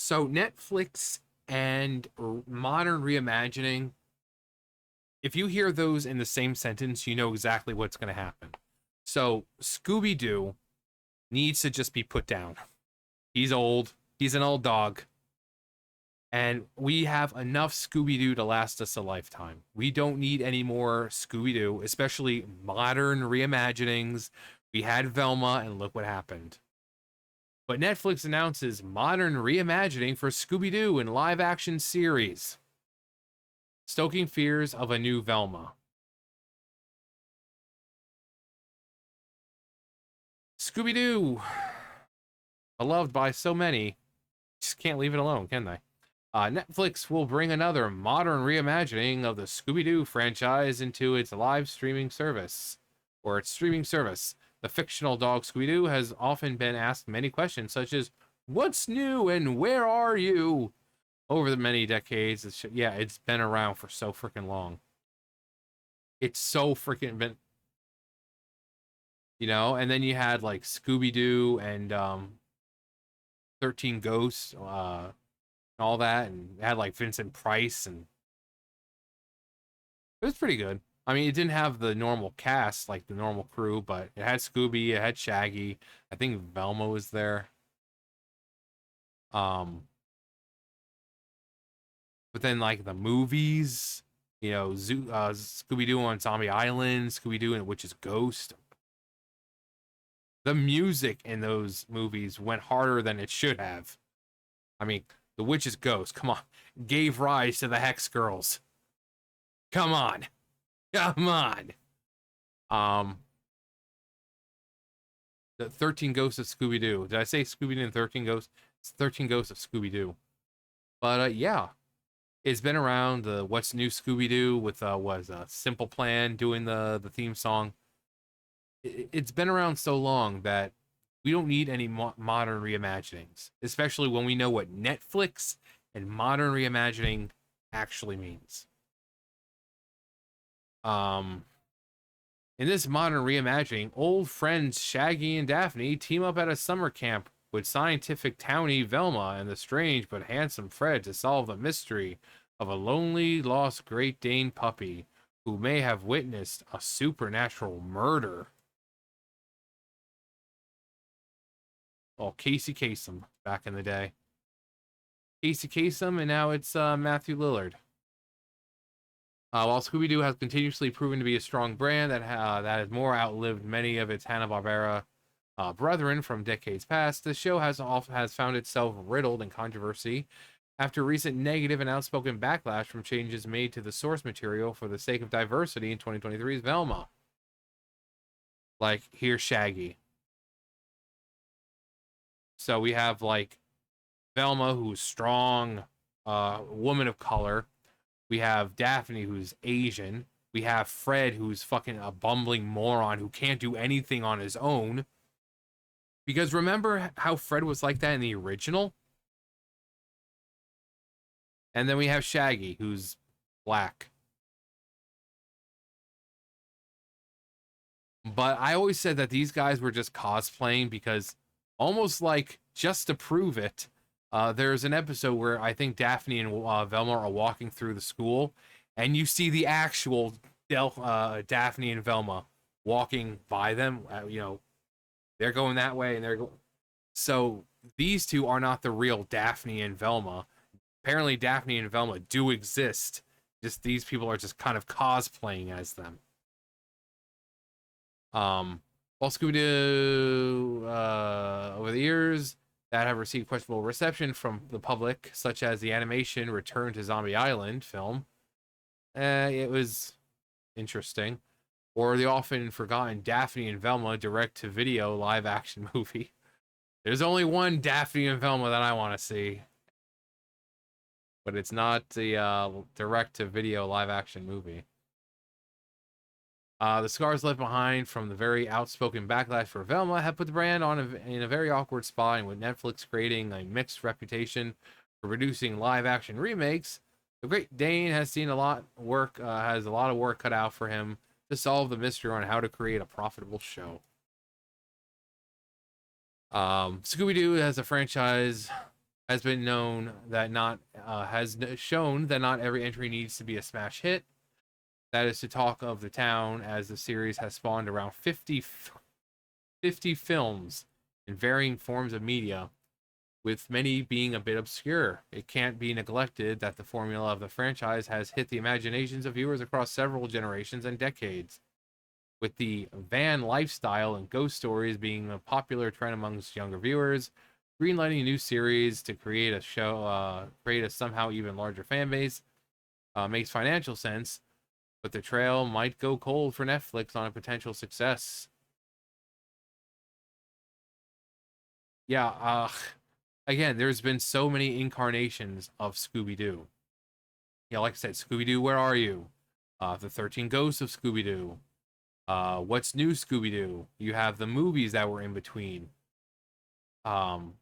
So Netflix and modern reimagining, if you hear those in the same sentence, you know exactly what's going to happen. So Scooby Doo needs to just be put down. He's old. He's an old dog. And we have enough Scooby Doo to last us a lifetime. We don't need any more Scooby Doo, especially modern reimaginings. We had Velma, and look what happened. But Netflix announces modern reimagining for Scooby Doo in live action series, stoking fears of a new Velma. Scooby Doo, beloved by so many, just can't leave it alone, can they? Netflix will bring another modern reimagining of the Scooby Doo franchise into its live streaming service, or its streaming service. The fictional dog Scooby Doo has often been asked many questions, such as, "What's new and where are you?" Over the many decades. It's been around for so freaking long. It's so freaking been, and then you had like Scooby Doo and 13 Ghosts, all that, and it had like Vincent Price, and it was pretty good. I mean, it didn't have the normal cast, like the normal crew, but it had Scooby, it had Shaggy. I think Velma was there. Um, but then like the movies, Scooby Doo on Zombie Island, Scooby Doo and Witch's Ghost. The music in those movies went harder than it should have. I mean, the Witch's Ghost, come on, gave rise to the Hex Girls. Come on. Come on. The 13 Ghosts of Scooby Doo. Did I say Scooby Doo and 13 Ghosts? It's 13 Ghosts of Scooby Doo. But yeah, it's been around. The What's New Scooby Doo with Simple Plan doing the theme song. It's been around so long that we don't need any modern reimaginings, especially when we know what Netflix and modern reimagining actually means. In this modern reimagining, old friends Shaggy and Daphne team up at a summer camp with scientific townie Velma and the strange but handsome Fred to solve the mystery of a lonely, lost Great Dane puppy who may have witnessed a supernatural murder. Oh, Casey Kasem back in the day. Casey Kasem, and now it's Matthew Lillard. While Scooby Doo has continuously proven to be a strong brand that has more outlived many of its Hanna-Barbera brethren from decades past, the show has found itself riddled in controversy after recent negative and outspoken backlash from changes made to the source material for the sake of diversity in 2023's Velma. Like, here's Shaggy. So we have like Velma, who's strong, woman of color. We have Daphne, who's Asian. We have Fred, who's fucking a bumbling moron who can't do anything on his own. Because remember how Fred was like that in the original? And then we have Shaggy, who's black. But I always said that these guys were just cosplaying because almost like just to prove it, there's an episode where I think Daphne and Velma are walking through the school, and you see the actual Daphne and Velma walking by them. They're going that way, and they're going. So these two are not the real Daphne and Velma. Apparently, Daphne and Velma do exist. Just these people are just kind of cosplaying as them. While Scooby-Doo, over the years, that have received questionable reception from the public, such as the animation Return to Zombie Island film. It was interesting. Or the often forgotten Daphne and Velma direct-to-video live-action movie. There's only one Daphne and Velma that I want to see. But it's not the direct-to-video live-action movie. The scars left behind from the very outspoken backlash for Velma have put the brand in a very awkward spot, and with Netflix creating a mixed reputation for producing live-action remakes, the Great Dane has seen a lot of work cut out for him to solve the mystery on how to create a profitable show. Scooby-Doo as a franchise has been known that not has shown that not every entry needs to be a smash hit. That is the talk of the town, as the series has spawned around 50 films in varying forms of media, with many being a bit obscure. It can't be neglected that the formula of the franchise has hit the imaginations of viewers across several generations and decades, with the van lifestyle and ghost stories being a popular trend amongst younger viewers. Greenlighting a new series to create a show, create a somehow even larger fan base, makes financial sense, but the trail might go cold for Netflix on a potential success. Yeah, again, there's been so many incarnations of Scooby Doo. Yeah, like I said, Scooby Doo, where are you? The 13 Ghosts of Scooby Doo. What's new, Scooby Doo? You have the movies that were in between. Um,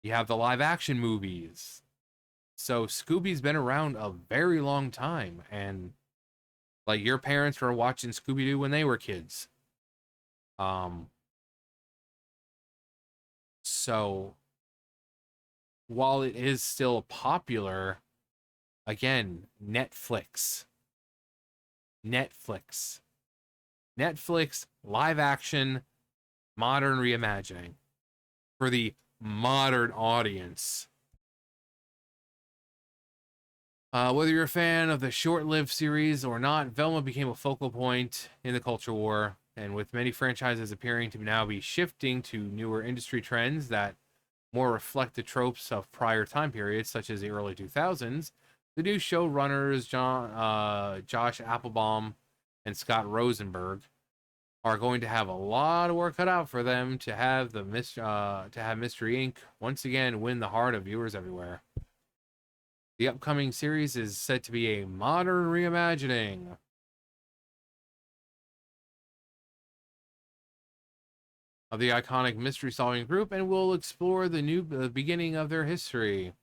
you have the live action movies. So Scooby's been around a very long time, and like your parents were watching Scooby Doo when they were kids. Um, so while it is still popular, again, Netflix, Netflix live action modern reimagining for the modern audience. Whether you're a fan of the short-lived series or not, Velma became a focal point in the culture war, and with many franchises appearing to now be shifting to newer industry trends that more reflect the tropes of prior time periods, such as the early 2000s, the new showrunners Josh Applebaum and Scott Rosenberg are going to have a lot of work cut out for them to have Mystery Inc. once again win the heart of viewers everywhere. The upcoming series is said to be a modern reimagining of the iconic mystery-solving group and will explore the beginning of their history.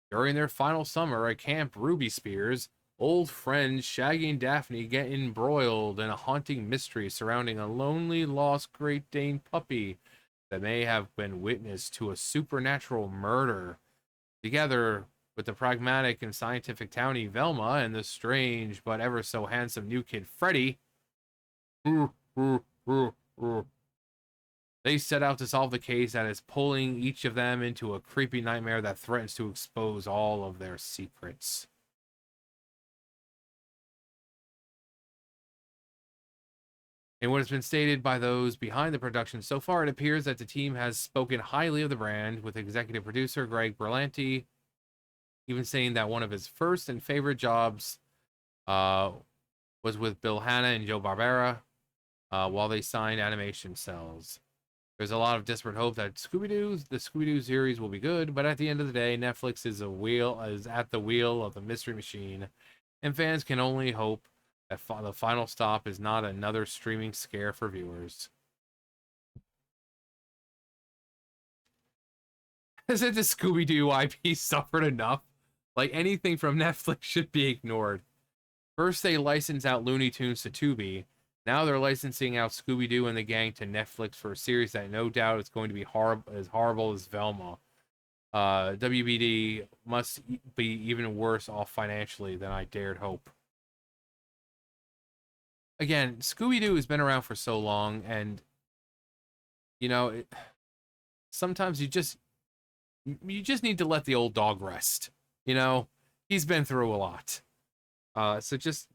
During their final summer at Camp Ruby Spears, old friends Shaggy and Daphne get embroiled in a haunting mystery surrounding a lonely, lost Great Dane puppy that may have been witness to a supernatural murder. Together with the pragmatic and scientific townie Velma and the strange but ever so handsome new kid Freddy, they set out to solve the case that is pulling each of them into a creepy nightmare that threatens to expose all of their secrets. In what has been stated by those behind the production so far, it appears that the team has spoken highly of the brand, with executive producer Greg Berlanti even saying that one of his first and favorite jobs uh, was with Bill Hanna and Joe Barbera while they signed animation cells. There's a lot of desperate hope that the Scooby-Doo series will be good, but at the end of the day, Netflix is at the wheel of the mystery machine, and fans can only hope that the final stop is not another streaming scare for viewers. Hasn't the Scooby-Doo IP suffered enough? Like, anything from Netflix should be ignored. First, they licensed out Looney Tunes to Tubi. Now they're licensing out Scooby-Doo and the gang to Netflix for a series that no doubt is going to be as horrible as Velma. WBD must be even worse off financially than I dared hope. Again, Scooby-Doo has been around for so long, and you know, sometimes you just need to let the old dog rest. You know, he's been through a lot. So just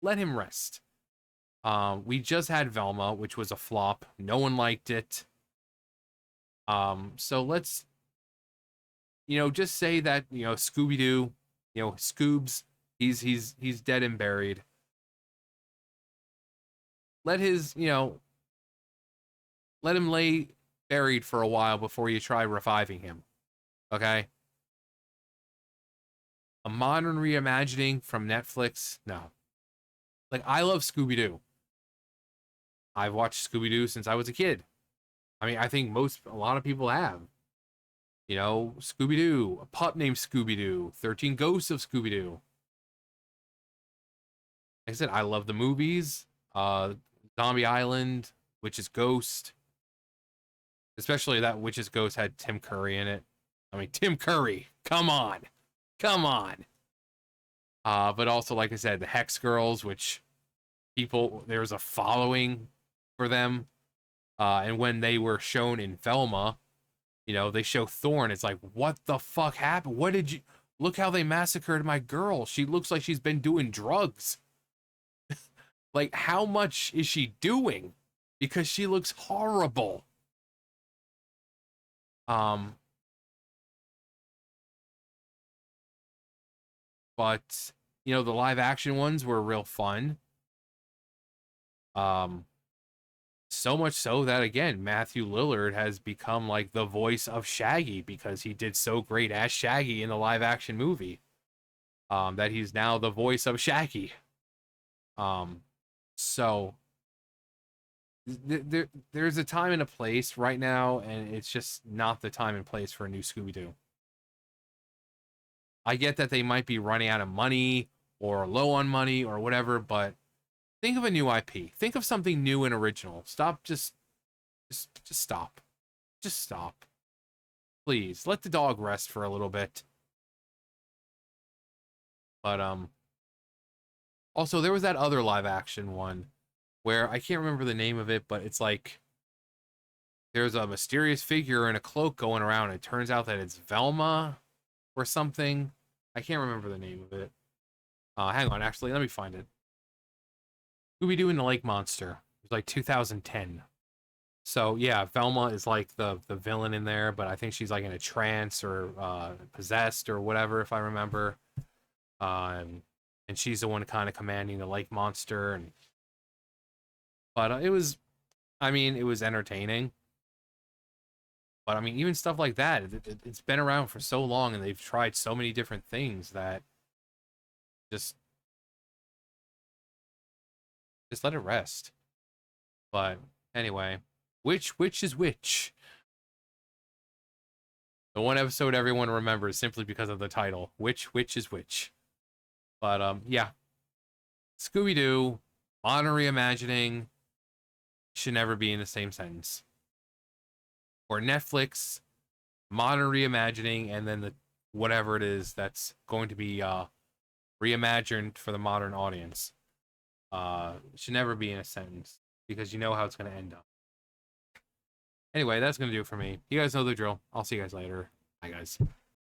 let him rest. We just had Velma, which was a flop. No one liked it. So let's, just say that, Scooby-Doo, Scoobs, he's dead and buried. Let his, let him lay buried for a while before you try reviving him. Okay? A modern reimagining from Netflix? No. Like, I love Scooby-Doo. I've watched Scooby-Doo since I was a kid. I mean, I think a lot of people have. Scooby-Doo, a pup named Scooby-Doo, 13 Ghosts of Scooby-Doo. Like I said, I love the movies. Zombie Island, Witch's Ghost. Especially that Witch's Ghost had Tim Curry in it. I mean, Tim Curry, come on, come on. But also, like I said, the Hex Girls, which there's a following for them. And when they were shown in Velma, they show Thorn. It's like, what the fuck happened? What did you look how they massacred my girl? She looks like she's been doing drugs. Like, how much is she doing? Because she looks horrible. But the live action ones were real fun. So much so that, again, Matthew Lillard has become like the voice of Shaggy because he did so great as Shaggy in the live action movie. That he's now the voice of Shaggy. So there's a time and a place right now, and it's just not the time and place for a new Scooby-Doo. I get that they might be running out of money or low on money or whatever, but think of a new IP. Think of something new and original. Stop just stop. Just stop. Please, let the dog rest for a little bit. But also there was that other live action one where I can't remember the name of it, but it's like there's a mysterious figure in a cloak going around. It turns out that it's Velma or something. I can't remember the name of it. Hang on, actually, let me find it. Scooby-Doo and the Lake Monster. It was like 2010. So yeah, Velma is like the villain in there, but I think she's like in a trance or possessed or whatever, if I remember. And she's the one kind of commanding the lake monster. But it was entertaining. But I mean, even stuff like that, it's been around for so long, and they've tried so many different things that just let it rest. But anyway, which is which? The one episode everyone remembers simply because of the title. Which is which? But yeah, Scooby-Doo, modern reimagining should never be in the same sentence. Or Netflix, modern reimagining, and then the whatever it is that's going to be reimagined for the modern audience. Should never be in a sentence because you know how it's going to end up. Anyway, that's going to do it for me. You guys know the drill. I'll see you guys later. Bye, guys.